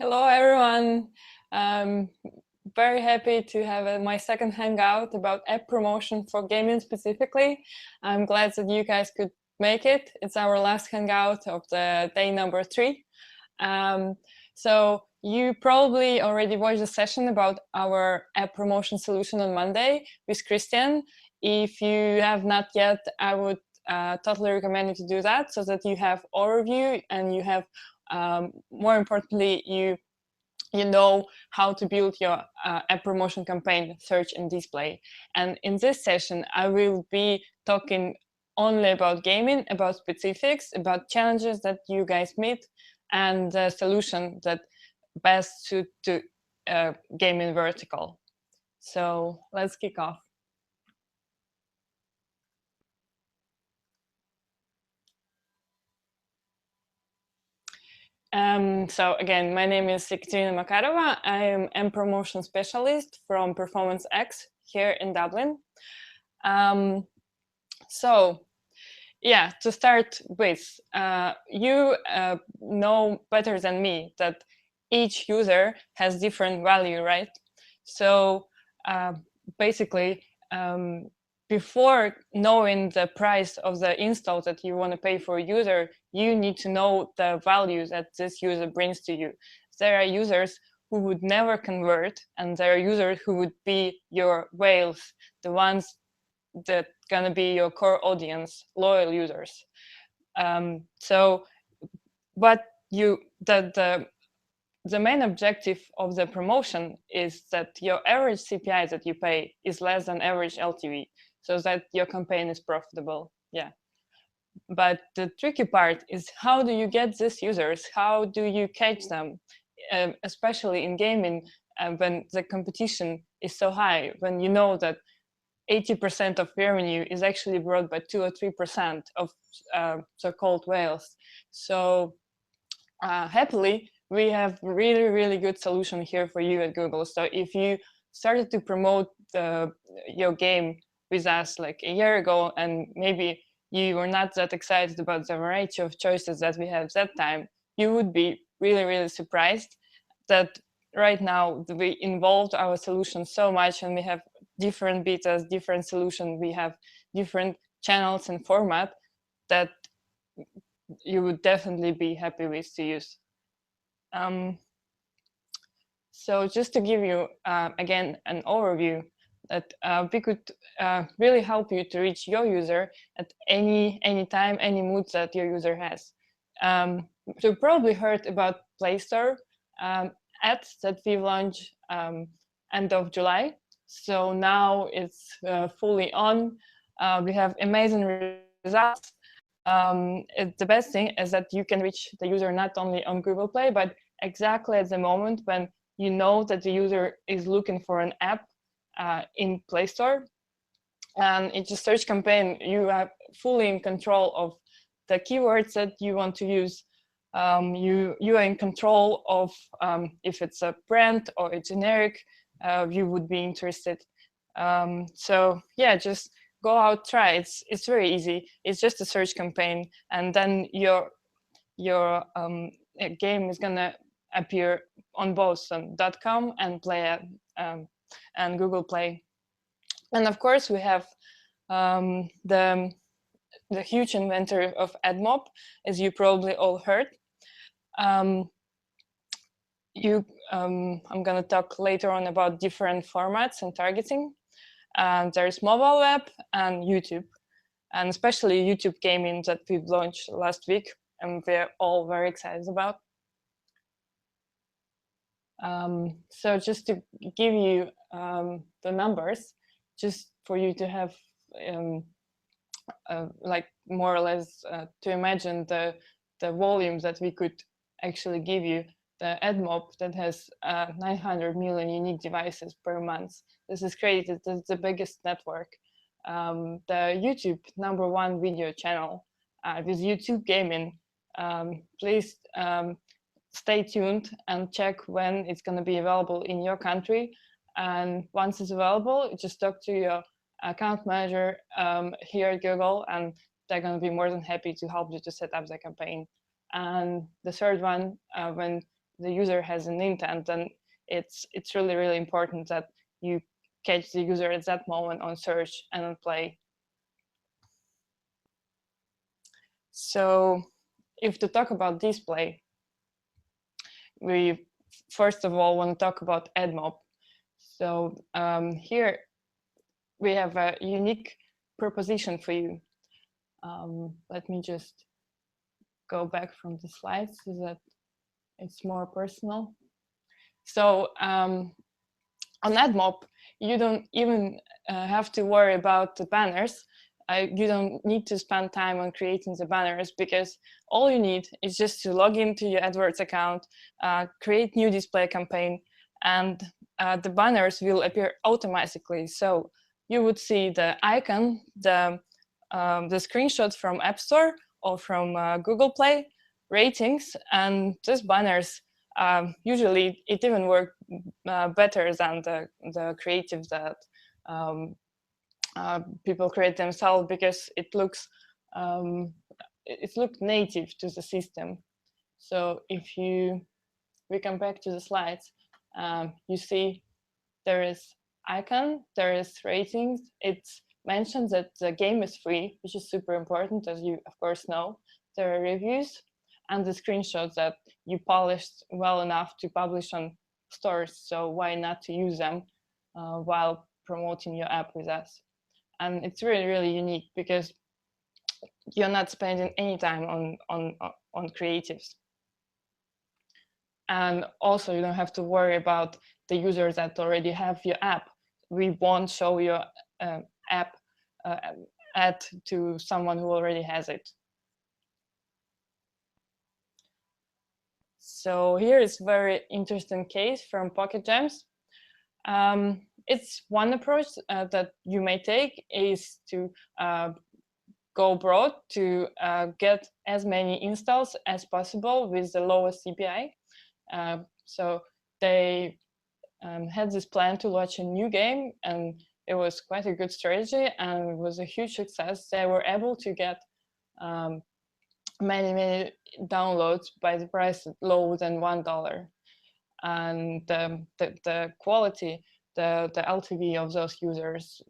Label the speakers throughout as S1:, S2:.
S1: Hello, everyone. I'm very happy to have my second hangout about app promotion for gaming specifically. I'm glad that you guys could make it. It's our last hangout of the day number 3. So you probably already watched a session about our app promotion solution on Monday with Christian. If you have not yet, I would totally recommend you to do that so that you have overview and you have more importantly, you know how to build your app promotion campaign, search and display. And in this session, I will be talking only about gaming, about specifics, about challenges that you guys meet, and the solution that best suit to gaming vertical. So let's kick off. So again, my name is Ekaterina Makarova. I am a promotion specialist from PerformanceX here in Dublin. So yeah, to start with, you know better than me that each user has different value, right? So basically, before knowing the price of the install that you want to pay for a user, you need to know the value that this user brings to you. There are users who would never convert, and there are users who would be your whales, the ones that gonna be your core audience, loyal users. So, but the main objective of the promotion is that your average CPI that you pay is less than average LTV, so that your campaign is profitable. Yeah. But the tricky part is, how do you get these users? How do you catch them? Especially in gaming, when the competition is so high, when you know that 80% of revenue is actually brought by 2 or 3% of so-called whales. So happily, we have really, really good solution here for you at Google. So if you started to promote your game with us like a year ago, and maybe you were not that excited about the variety of choices that we have that time, you would be really, really surprised that right now we involved our solution so much, and we have different betas, different solutions, we have different channels and format that you would definitely be happy with to use. So just to give you, again, an overview, that we could really help you to reach your user at any time, any mood that your user has. You probably heard about Play Store ads that we launched end of July. So now it's fully on. We have amazing results. The best thing is that you can reach the user not only on Google Play, but exactly at the moment when you know that the user is looking for an app in Play Store. And it's a search campaign. You are fully in control of the keywords that you want to use. You are in control of if it's a brand or a generic, you would be interested. So yeah, just go out, try. It's very easy. It's just a search campaign, and then your game is gonna appear on both .com and Play and Google Play. And of course, we have the huge inventory of AdMob, as you probably all heard. I'm going to talk later on about different formats and targeting. There's mobile web and YouTube, and especially YouTube gaming that we've launched last week, and we're all very excited about. So just to give you the numbers, just for you to have like more or less to imagine the volumes that we could actually give you. The AdMob that has 900 million unique devices per month. This is crazy. This is the biggest network. The YouTube #1 video channel with YouTube gaming. Please stay tuned and check when it's going to be available in your country. And once it's available, just talk to your account manager here at Google, and they're going to be more than happy to help you to set up the campaign. And the third one, when the user has an intent, then it's really, really important that you catch the user at that moment on search and on play. So if to talk about display, we first of all want to talk about AdMob. So here we have a unique proposition for you. Let me just go back from the slides so that it's more personal. So on AdMob, you don't even have to worry about the banners. You don't need to spend time on creating the banners, because all you need is just to log into your AdWords account, create new display campaign, and the banners will appear automatically. So you would see the icon, the screenshots from App Store or from Google Play, ratings, and these banners. Usually it even works better than the creative that people create themselves, because it looks native to the system. So if we come back to the slides, you see there is icon, there is ratings. It's mentioned that the game is free, which is super important, as you of course know. There are reviews and the screenshots that you polished well enough to publish on stores. So why not to use them while promoting your app with us? And it's really, really unique, because you're not spending any time on creatives. And also you don't have to worry about the users that already have your app. We won't show your app ad to someone who already has it. So here is very interesting case from Pocket Gems. It's one approach that you may take is to go broad, to get as many installs as possible with the lowest CPI. So they had this plan to launch a new game, and it was quite a good strategy, and it was a huge success. They were able to get many downloads by the price lower than $1, and the quality, the LTV of those users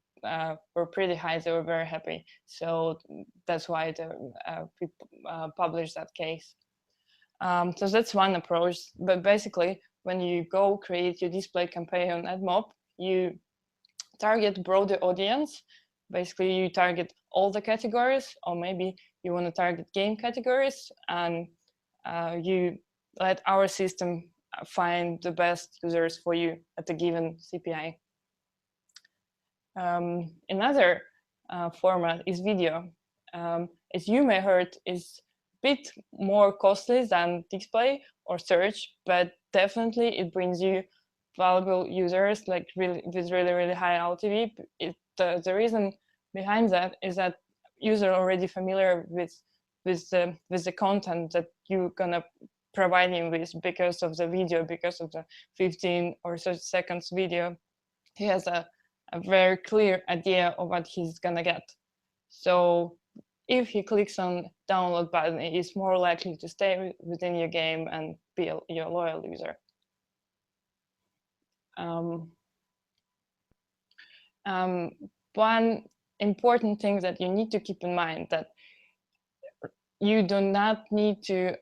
S1: were pretty high. They were very happy. So that's why people published that case. So that's one approach. But basically, when you go create your display campaign on AdMob, you target broader audience. Basically, you target all the categories, or maybe you want to target game categories, and you let our system find the best users for you at a given CPI. Another format is video. As you may heard, is a bit more costly than display or search, but definitely it brings you valuable users, like with really high LTV. The reason behind that is that users are already familiar with the content that you're gonna provide him with, because of the video, because of the 15 or 30 seconds video. He has a very clear idea of what he's gonna get. So if he clicks on download button, he's more likely to stay within your game and be your loyal user. One important thing that you need to keep in mind, that you do not need to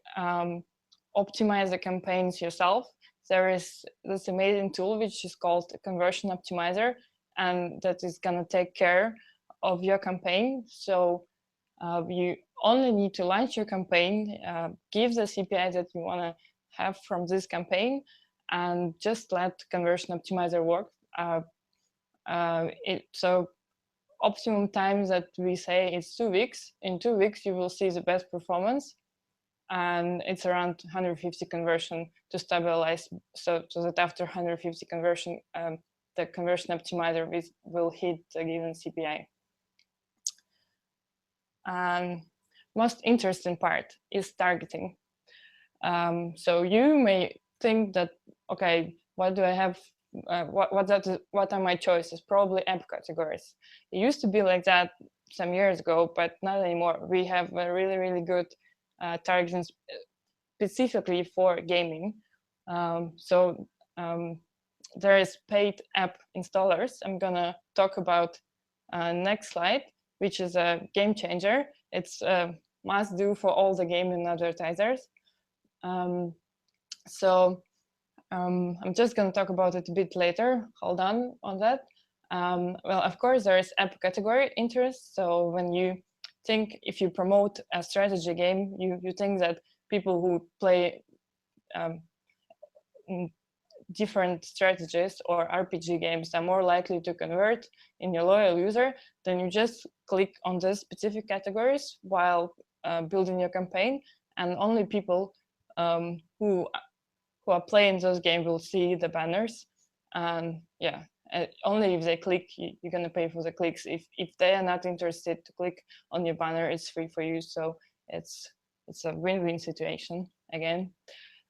S1: optimize the campaigns yourself. There is this amazing tool which is called a conversion optimizer, and that is going to take care of your campaign. So you only need to launch your campaign, give the CPI that you want to have from this campaign, and just let conversion optimizer work. So optimum time that we say is 2 weeks. In 2 weeks, you will see the best performance, and it's around 150 conversion to stabilize, so that after 150 conversion, the conversion optimizer will hit a given CPI. And most interesting part is targeting. So you may think that, okay, what do I have? What are my choices? Probably app categories. It used to be like that some years ago, but not anymore. We have a really good targeting specifically for gaming. There is paid app installers. I'm gonna talk about next slide, which is a game changer. It's a must do for all the gaming advertisers. I'm just going to talk about it a bit later. Hold on that. Well, of course, there is app category interest. So when you think, if you promote a strategy game, you think that people who play different strategies or RPG games are more likely to convert in your loyal user, then you just click on the specific categories while building your campaign, and only people who are playing those games will see the banners. And yeah, only if they click, you're going to pay for the clicks. If they are not interested to click on your banner, it's free for you. So it's a win-win situation again.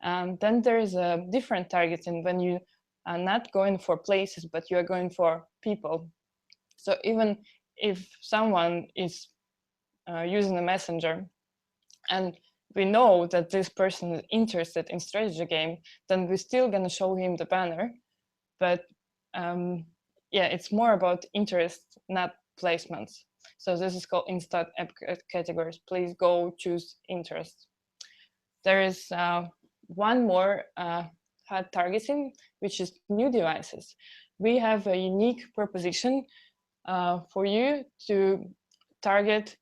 S1: And then there is a different targeting when you are not going for places, but you are going for people. So even if someone is using a messenger and we know that this person is interested in strategy game, then we're still going to show him the banner. But yeah, it's more about interest, not placements. So this is called Insta app categories. Please go choose interest. There is one more hard targeting, which is new devices. We have a unique proposition for you to target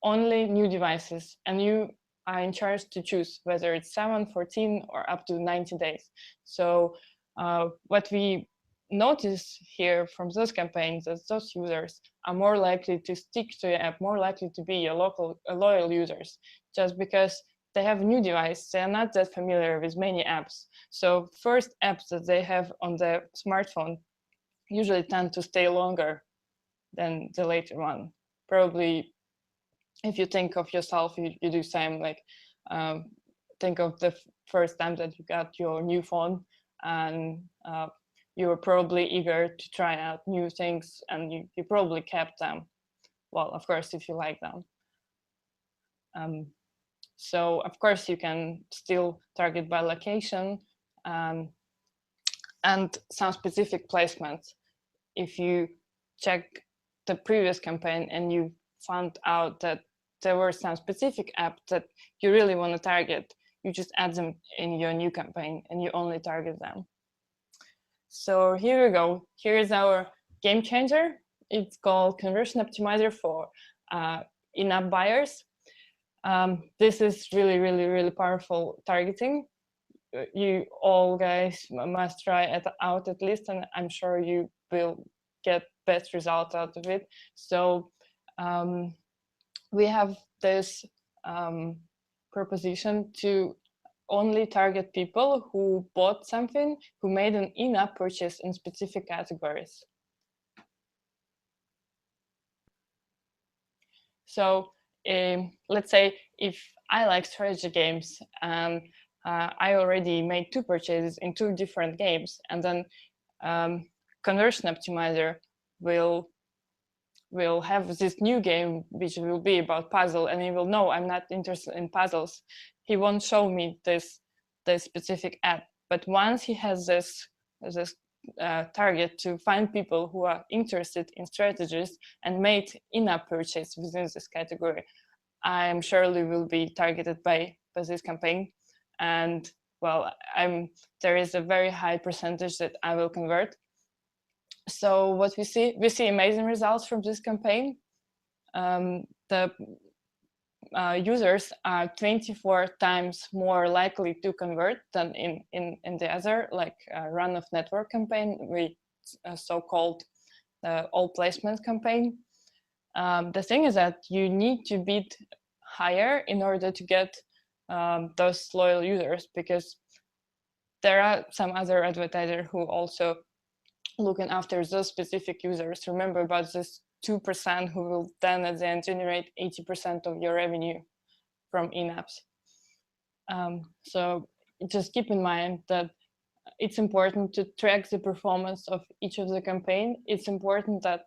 S1: only new devices, and you are in charge to choose whether it's 7, 14, or up to 90 days. So what we notice here from those campaigns is those users are more likely to stick to your app, more likely to be your loyal users, just because they have a new device, they are not that familiar with many apps. So first apps that they have on their smartphone usually tend to stay longer than the later one. Probably if you think of yourself, you do same, like think of the first time that you got your new phone, and you were probably eager to try out new things, and you probably kept them. Well, of course, if you like them. So of course you can still target by location and some specific placements. If you check the previous campaign and you found out that there were some specific apps that you really want to target, you just add them in your new campaign and you only target them. So here we go. Here is our game changer. It's called Conversion Optimizer for in-app buyers. This is really, really, really powerful targeting. You all guys must try it out at least, and I'm sure you will get best results out of it. So we have this proposition to only target people who bought something, who made an in-app purchase in specific categories. So let's say if I like strategy games and I already made 2 purchases in 2 different games, and then Conversion Optimizer will have this new game which will be about puzzle, and he will know I'm not interested in puzzles. He won't show me this specific app. But once he has this target to find people who are interested in strategies and made in-app purchase within this category, I am surely will be targeted by this campaign. And well, there is a very high percentage that I will convert. So what we see amazing results from this campaign. The users are 24 times more likely to convert than in the other, like run of network campaign, we so-called all placement campaign. The thing is that you need to bid higher in order to get those loyal users, because there are some other advertisers who also looking after those specific users. Remember about this 2% who will then at the end generate 80% of your revenue from in-apps. So just keep in mind that it's important to track the performance of each of the campaign. It's important that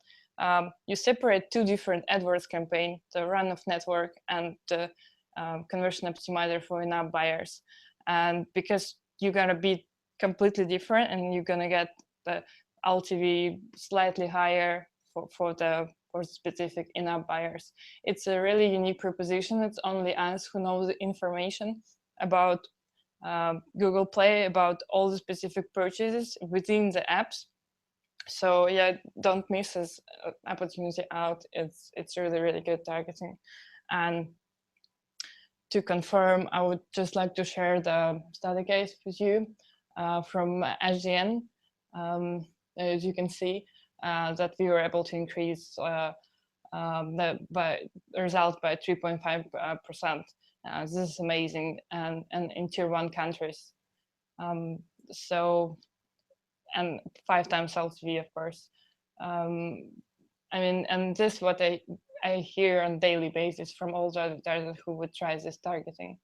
S1: you separate 2 different AdWords campaign, the run of network and the conversion optimizer for in-app buyers. And because you're gonna be completely different, and you're gonna get the LTV slightly higher for specific in-app buyers. It's a really unique proposition. It's only us who know the information about Google Play, about all the specific purchases within the apps. So yeah, don't miss this opportunity out. It's really good targeting. And to confirm, I would just like to share the study case with you from HDN. As you can see, that we were able to increase the result by 3.5%. This is amazing, and in tier 1 countries. So, and 5 times LTV, of course. I mean, and this is what I hear on a daily basis from all the advertisers who would try this targeting.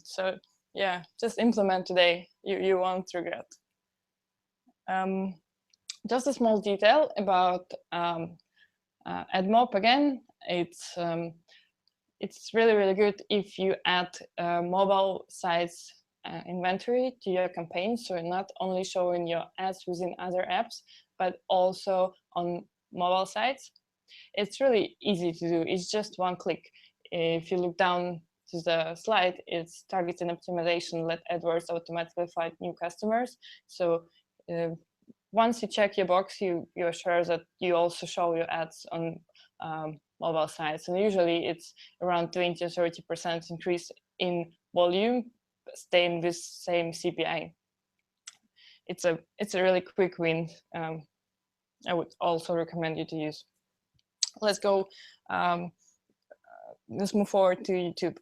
S1: So yeah, just implement today. You won't regret. Just a small detail about AdMob again. It's really good if you add mobile sites inventory to your campaign, so you're not only showing your ads within other apps, but also on mobile sites. It's really easy to do. It's just one click. If you look down to the slide, it's targeting optimization, let AdWords automatically find new customers. So once you check your box, you're sure that you also show your ads on mobile sites. And usually it's around 20 or 30% increase in volume, staying with same CPI. It's a really quick win. I would also recommend you to use. Let's go. Let's move forward to YouTube.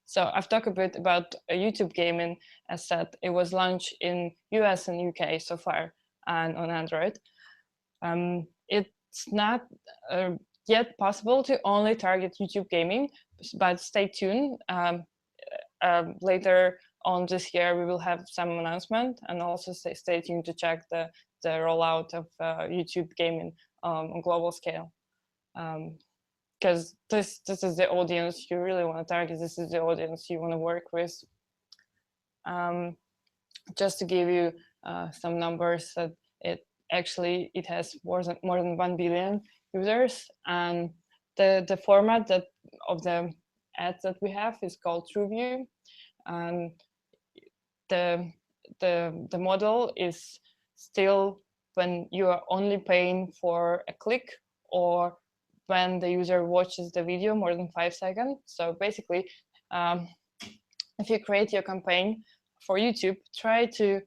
S1: So I've talked a bit about YouTube gaming. As said, it was launched in US and UK so far, and on Android. It's not yet possible to only target YouTube gaming, but stay tuned. Later on this year, we will have some announcement, and also stay tuned to check the rollout of YouTube gaming on global scale. Because this is the audience you really want to target. This is the audience you want to work with. Just to give you some numbers, that it has more than 1 billion users, and the format that of the ads that we have is called TrueView, and the model is still when you are only paying for a click, or when the user watches the video more than 5 seconds. So basically, if you create your campaign for YouTube, try to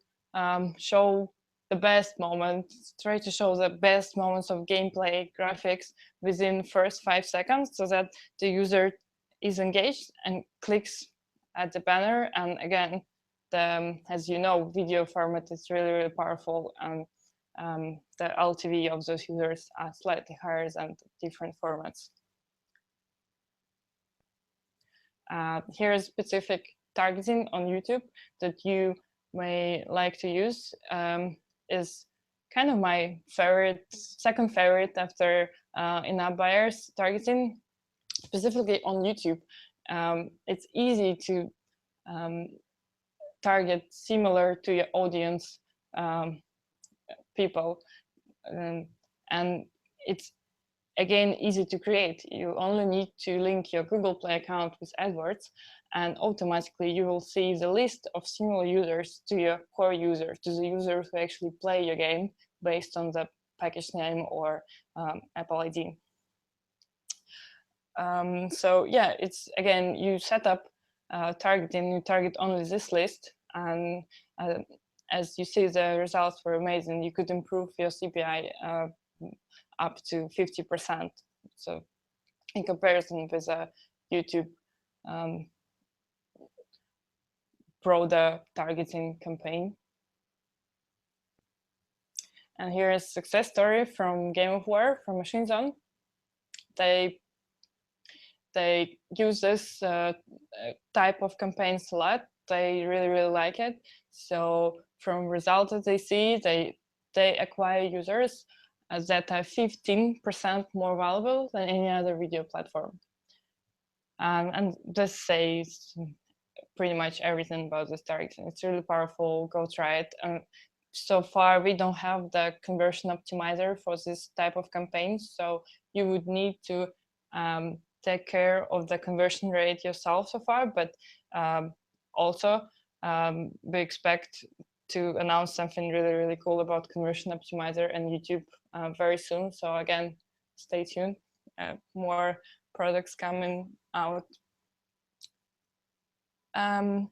S1: show the best moments, try to show the best moments of gameplay, graphics within first 5 seconds, so that the user is engaged and clicks at the banner. And again, as you know, video format is really powerful, and the LTV of those users are slightly higher than different formats. Here's specific targeting on YouTube that you may like to use. Is kind of my second favorite after in-app buyers targeting, specifically on YouTube. It's easy to target similar to your audience people, and it's again easy to create. You only need to link your Google Play account with AdWords, and automatically you will see the list of similar users to your core users, to the users who actually play your game based on the package name or Apple ID. So yeah, it's again, you set up targeting, you target only this list, and as you see, the results were amazing. You could improve your CPI up to 50%. So in comparison with a YouTube broader targeting campaign. And here is a success story from Game of War, from Machine Zone. They use this type of campaigns a lot. They really like it. So from results that they see, they acquire users that are 15% more valuable than any other video platform. And this says pretty much everything about this targeting. It's really powerful. Go try it. So far, we don't have the conversion optimizer for this type of campaigns, so you would need to take care of the conversion rate yourself so far. But also, we expect to announce something really, really cool about conversion optimizer and YouTube very soon. So again, stay tuned. More products coming out.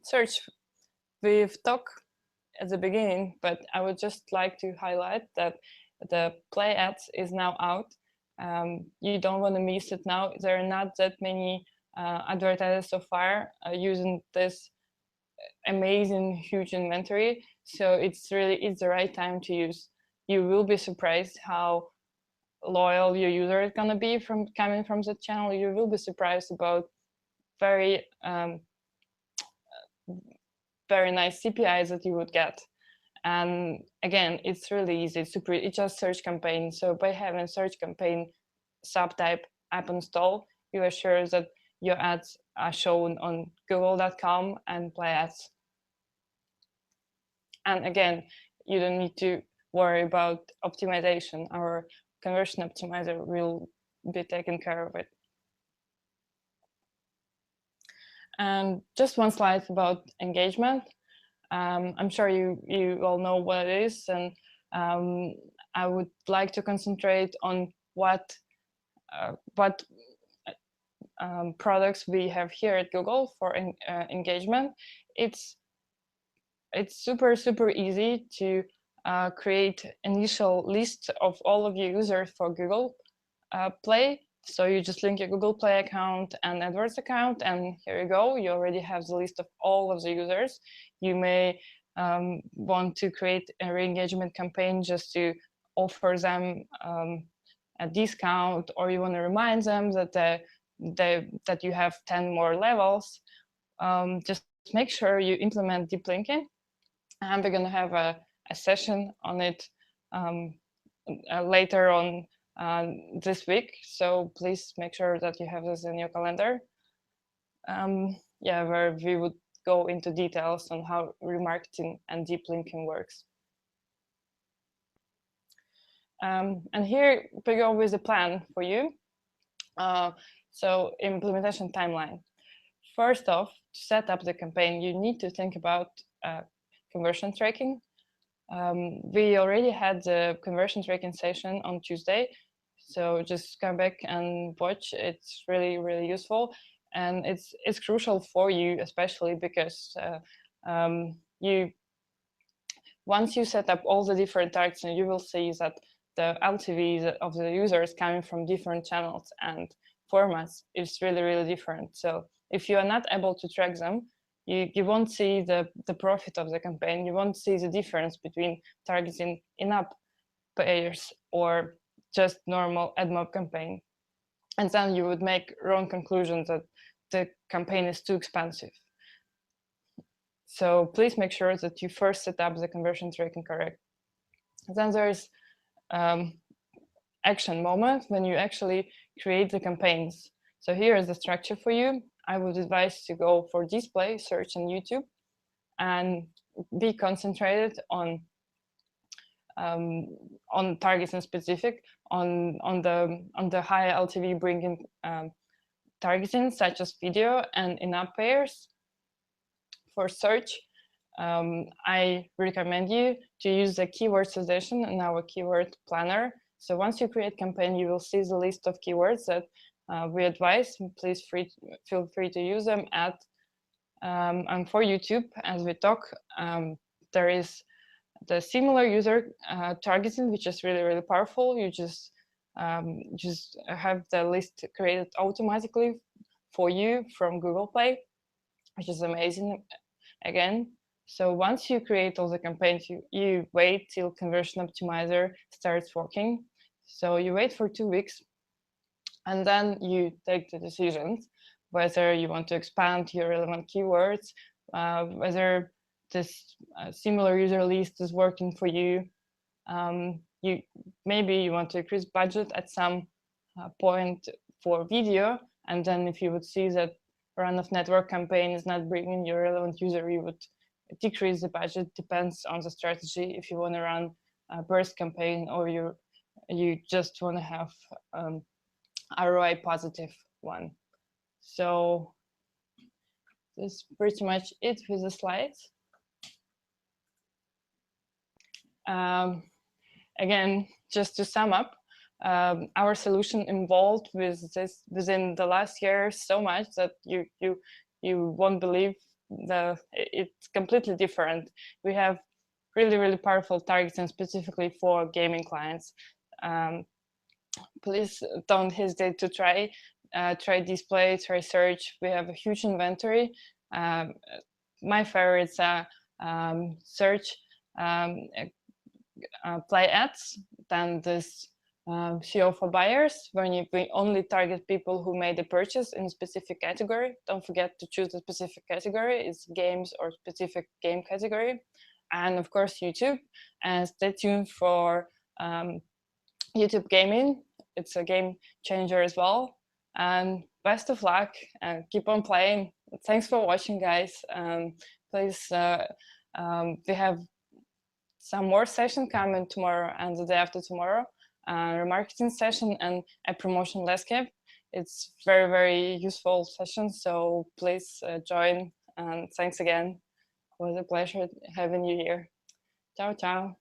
S1: Search. We've talked at the beginning, but I would just like to highlight that the Play Ads is now out. You don't want to miss it now. There are not that many advertisers so far using this amazing huge inventory, so it's the right time to use. You will be surprised how loyal your user is going to be from coming from the channel. You will be surprised about very very nice CPIs that you would get. And again, it's really easy. It's just search campaign. So by having search campaign subtype app install, you are sure that your ads are shown on google.com and Play Ads. And again, you don't need to worry about optimization. Our conversion optimizer will be taking care of it. And just one slide about engagement. I'm sure you all know what it is, and I would like to concentrate on what products we have here at Google for engagement. It's super easy to create initial list of all of your users for Google Play. So you just link your Google Play account and AdWords account, and here you go. You already have the list of all of the users. You may want to create a re-engagement campaign just to offer them a discount, or you want to remind them that that you have 10 more levels. Just make sure you implement deep linking, and we're going to have a session on it later on this week, so please make sure that you have this in your calendar. Yeah, where we would go into details on how remarketing and deep linking works. And here we go with a plan for you. So implementation timeline. First off, to set up the campaign, you need to think about conversion tracking. We already had the conversion tracking session on Tuesday, so just come back and watch. It's really useful, and it's crucial for you, especially because once you set up all the different targets, you will see that the LTV of the users coming from different channels and formats is really different. So if you are not able to track them, you won't see the profit of the campaign. You won't see the difference between targeting in-app payers or just normal AdMob campaign. And then you would make wrong conclusions that the campaign is too expensive. So please make sure that you first set up the conversion tracking correct. Then there's action moment when you actually create the campaigns. So here is the structure for you. I would advise to go for display, search on YouTube, and be concentrated on targets in specific, on the higher LTV bringing targeting, such as video and in-app pairs. For search, I recommend you to use the keyword suggestion in our keyword planner. So once you create campaign, you will see the list of keywords that we advise. Please feel free to use them. And for YouTube, as we talk, there is the similar user targeting, which is really powerful. You just have the list created automatically for you from Google Play, which is amazing again. So once you create all the campaigns, you wait till conversion optimizer starts working. So you wait for 2 weeks, and then you take the decisions whether you want to expand your relevant keywords, whether this similar user list is working for you. Maybe you want to increase budget at some point for video, and then if you would see that run of network campaign is not bringing you a relevant user, you would decrease the budget. Depends on the strategy. If you want to run a burst campaign, or you just want to have ROI positive one. So this is pretty much it with the slides. Again, just to sum up, our solution evolved with this within the last year so much that you won't believe it's completely different. We have really powerful targeting specifically for gaming clients. Please don't hesitate to try display, try search. We have a huge inventory. My favorites are search, play ads, then this SEO for buyers, when we only target people who made a purchase in a specific category. Don't forget to choose a specific category. It's games or specific game category. And of course, YouTube. And stay tuned for YouTube gaming. It's a game changer as well. And best of luck and keep on playing. Thanks for watching, guys. Please, we have some more session coming tomorrow and the day after tomorrow. Remarketing session and a promotion landscape. It's very useful session, so please join. And thanks again. It was a pleasure having you here. Ciao.